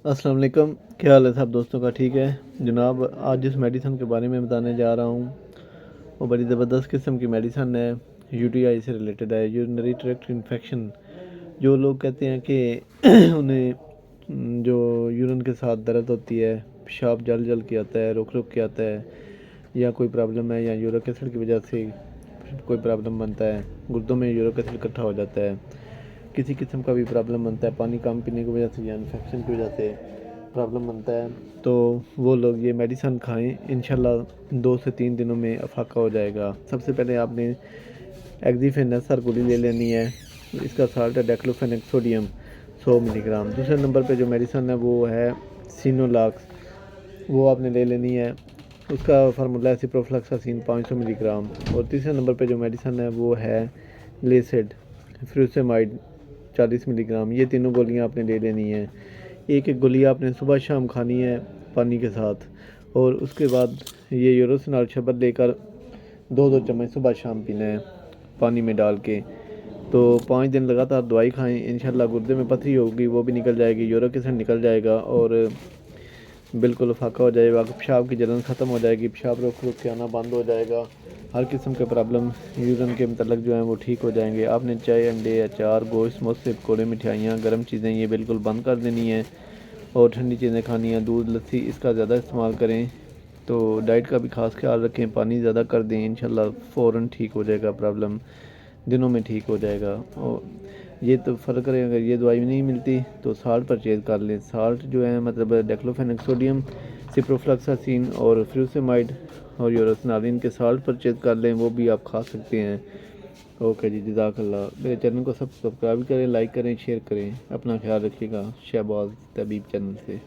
अस्सलाम वालेकुम। क्या हाल है सब दोस्तों का? ठीक है जनाब। आज जिस मेडिसन के बारे में बताने जा रहा हूँ वो बड़ी ज़बरदस्त किस्म की मेडिसन है। यूटीआई से रिलेटेड है, यूरिनरी ट्रैक्ट इन्फेक्शन। जो लोग कहते हैं कि उन्हें जो यूरिन के साथ दर्द होती है, पेशाब जल जल के आता है, रुक रुक के आता है, या कोई प्रॉब्लम है, या यूरिक एसिड की वजह से कोई प्रॉब्लम बनता है, गुर्दों में यूरिक एसिड इकट्ठा हो जाता है, किसी किस्म का भी प्रॉब्लम बनता है, पानी कम पीने की वजह से या इन्फेक्शन की वजह से प्रॉब्लम बनता है, तो वो लोग ये मेडिसन खाएं। इंशाल्लाह 2 से 3 दिनों में अफाका हो जाएगा। सबसे पहले आपने एक्जीफेन एसआर गोली ले लेनी है। इसका साल्ट है डेक्लोफेनेक सोडियम 100 मिलीग्राम। दूसरे नंबर पे जो मेडिसन है वो है सिनोलॉक्स, वो आपने ले लेनी है। उसका फार्मूला है सिप्रोफ्लॉक्सासिन 500 मिलीग्राम। और तीसरे नंबर पे जो मेडिसन है वो है लेसेड फ्यूसेमाइड 40 मिलीग्राम। ये तीनों गोलियां आपने ले लेनी है। एक एक गोली आपने सुबह शाम खानी है पानी के साथ। और उसके बाद ये यूरोसिनॉल शरबत लेकर 2-2 चम्मच सुबह शाम पीना है पानी में डाल के। तो 5 दिन लगातार दवाई खाएं। इंशाल्लाह गुर्दे में पथरी होगी वो भी निकल जाएगी, यूरिक एसिड निकल जाएगा और बिल्कुल फाका हो जाएगा। पेशाब की जलन ख़त्म हो जाएगी, पेशाब रुक रुक के आना बंद हो जाएगा। हर किस्म के प्रॉब्लम यूरिन के मतलब जो हैं वो ठीक हो जाएंगे। आपने चाय, अंडे, अचार, गोश्त, समोसे, पकौड़े, मिठाइयाँ, गर्म चीज़ें ये बिल्कुल बंद कर देनी है। और ठंडी चीज़ें खानी है, दूध, लस्सी इसका ज़्यादा इस्तेमाल करें। तो डाइट का भी खास ख्याल रखें, पानी ज़्यादा कर दें। इंशाल्लाह फ़ौरन ठीक हो जाएगा, प्रॉब्लम दिनों में ठीक हो जाएगा। और ये तो फ़र्क है, अगर ये दवाई नहीं मिलती तो साल्ट परचेज़ कर लें। साल्ट जो है मतलब डेक्लोफेनेक सोडियम, सिप्रोफ्लॉक्सासिन और फ्यूसेमाइड और यूरोसिनोल के साल्ट परचेज़ कर लें, वो भी आप खा सकते हैं। ओके जी, जज़ाकल्लाह। मेरे चैनल को सब्सक्राइब करें, लाइक करें, शेयर करें। अपना ख्याल रखिएगा। शहबाज तबीब चैनल से।